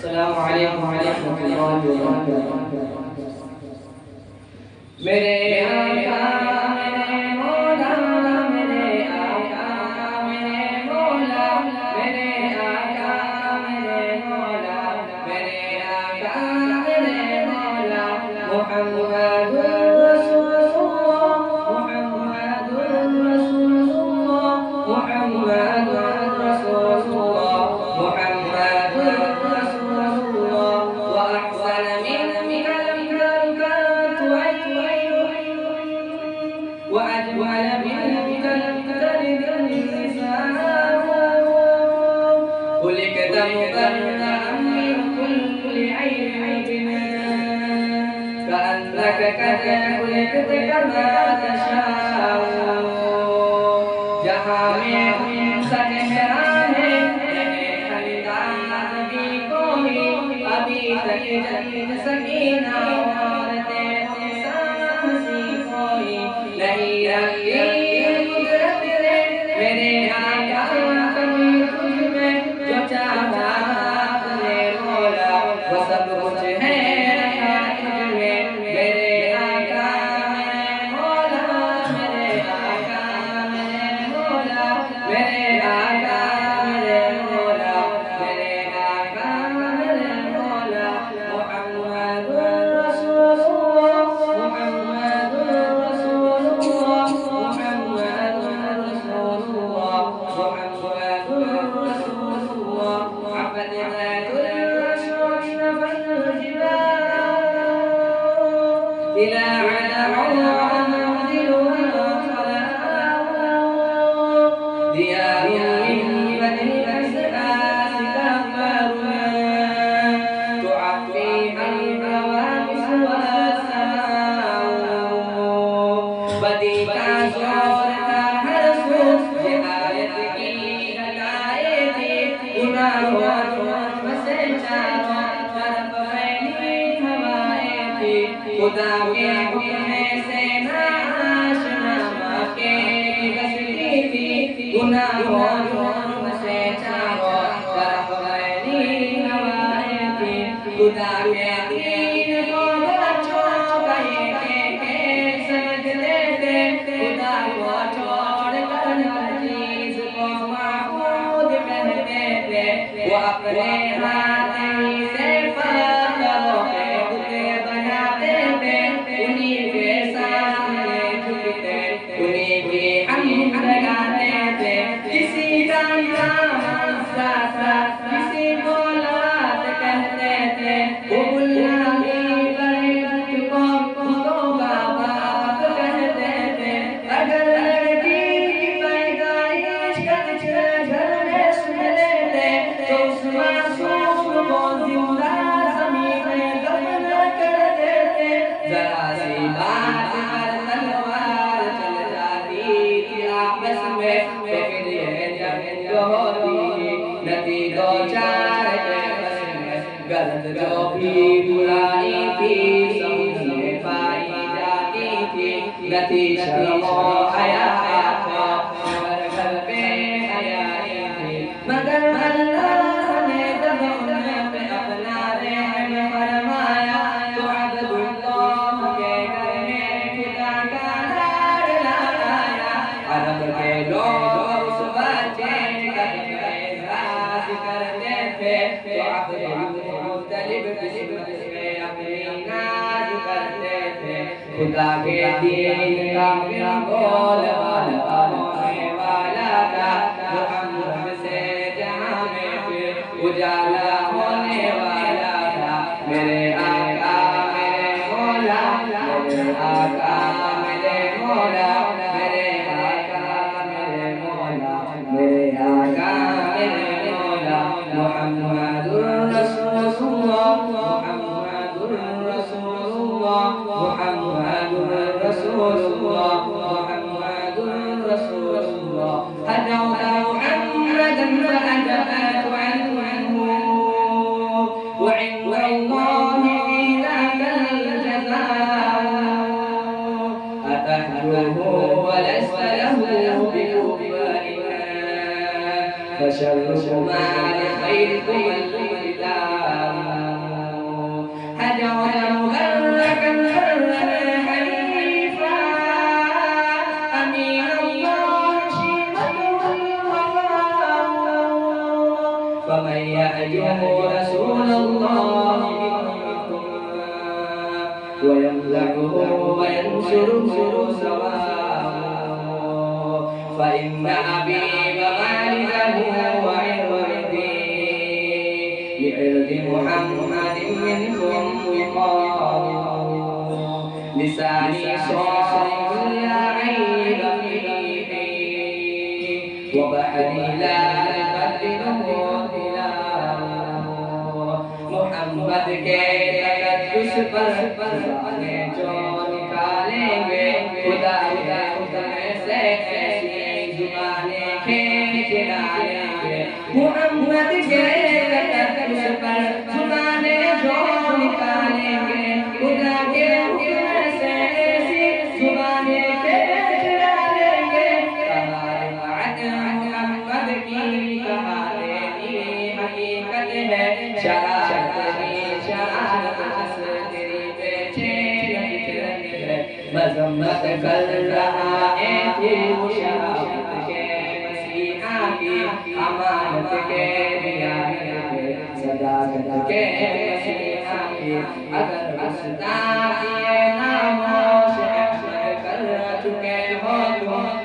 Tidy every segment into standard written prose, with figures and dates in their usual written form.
अस्सलामु अलैकुम रहमतुल्लाहि व बरकातुहू। मेरे आका मेरे मौला, मेरे आका मेरे मौला, मेरे आका मेरे मौला, मेरे आका मेरे मौला, मुहम्मदुर रसूलुल्लाह, मुहम्मदुर रसूलुल्लाह, मुहम्मदुर रसूलुल्लाह, मुहम्मदुर रसूलुल्लाह। व अहसन मिनका وأجمل منك لم تلد النساء خلقت مبرأ من كل عيب كأنك قد خلقت كما تشاء जहाँ में सजहरा है खलिदान भी कोई अभी तक जन्नत सकीना और तेरे साहसी कोई नहीं रखी कुदरत ने मेरे आका कभी तुझ में जो चाहा अपने मौला वो सब कुछ है रखा तुझ में मेरे आका मेरे मौला, मेरे आका मेरे मौला, मेरे आका मेरे मौला, मेरे आका मेरे मौला। मुहम्मदुर रसूलुल्लाह, मुहम्मदुर रसूलुल्लाह, मुहम्मदुर रसूलुल्लाह, मुहम्मदुर रसूलुल्लाह। अफ़दलतुल अशरफल जिबाल इला बदी का जोर था हर सू ये आयत की लगाए थी गुनाहों से चारों तरफ फैली हवाएं थी खुदा के हुक्म से ना आशना के बसती थी गुनाहों से चारों तरफ फैली हवाएं थी खुदा के दीन को बच्चों का ये के समझते थे खुदा को छोड़ कर हर चीज को माबूद कहते थे वो अपने हाथ ही से पत्थरों पे बुते बनाते थे उन्हीं के सामने झुकते उन्हीं की हमद गाते थे किसी का नाम सासा किसी को लात कहते थे वो गुलामी को बाबा कहते थे अगर लड़की की पैदाइश कर झरने सुन लेते तो उस मासूम को जिंदा ज़मीन में दफन कर देते जरा सी बात पर तलवार चल जाती थी आपस में तो फिर ये जंग होती नती दो चार के बस में गलत जो भी बुराई थी सबसे पाई जाती थी नती शर्मो हया मगर घर पे हयाई थी मगर अल्लाह ने जब उन पे अपना रहम फरमाया तो अब्दुल्लाह के घर में खुदा का लाड लाया अरब के लोग उस बच्चे का एहसास करते थे तो अब्दुल मुत्तलिब किस्मत में अपनी नाज करते थे खुदा के दीन का बोल वाला होने वाला था मुहम्मद से जहां में फिर उजाला होने वाला था मेरे आका मेरे मौला, मेरे आका मेरे मौला, मेरे आका मेरे मौला, मेरे आका मेरे मौला। मुहम्मदुर रसूलुल्लाह, मुहम्मदुर रसूलुल्लाह, मुहम्मदुर रसूलुल्लाह, मुहम्मदुर रसूलुल्लाह। हदौत मुहम्मदन फअजबत अन्हु वइंद अल्लाहि फी ज़ाकल जज़ाअ अतहजुहु वलस्त लहु बिकुफ़रिना फशर्रुमा लिखैरिकुम अल-इलाह وينصره سواء فإن أبي ووالده وعرضي بعرض محمد منكم وقار لساني صارم لا عيب فيه وبحري لا يبدله محمد के तकद्दुस पर जो निकालेंगे खुदा से ऐसी जुबाने खींच डालेंगे मोहम्मद के तकद्दुस पर जुबाने जो निकालेंगे खुदा के हुक्म से ऐसी जुबाने खींच डालेंगे कहानी मोहम्मद की कहानी हकीकत है मज़म्मत कर रहा है तू शहादत के मसीहा की अमानत के सदाकत के मसीहा की अगर मुस्ताक़िए नामोश कर चुके हो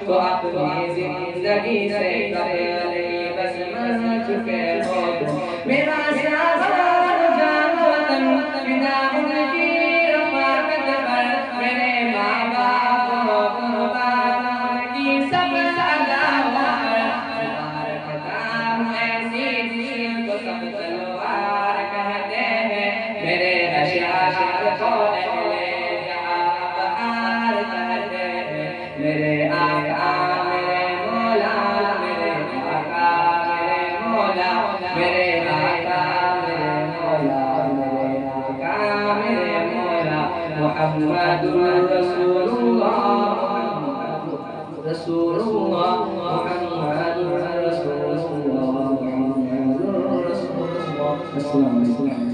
तो अपनी जिंदगी से कभी बस मर चुके हो मेरा मेरे आका मेरे मौला मेरे आका मेरे मौला मेरे आका मेरे मौला मेरे आका मेरे मौला मुहम्मदुर रसूलुल्लाह मुहम्मदुर रसूलुल्लाह मुहम्मदुर रसूलुल्लाह मुहम्मदुर रसूलुल्लाह।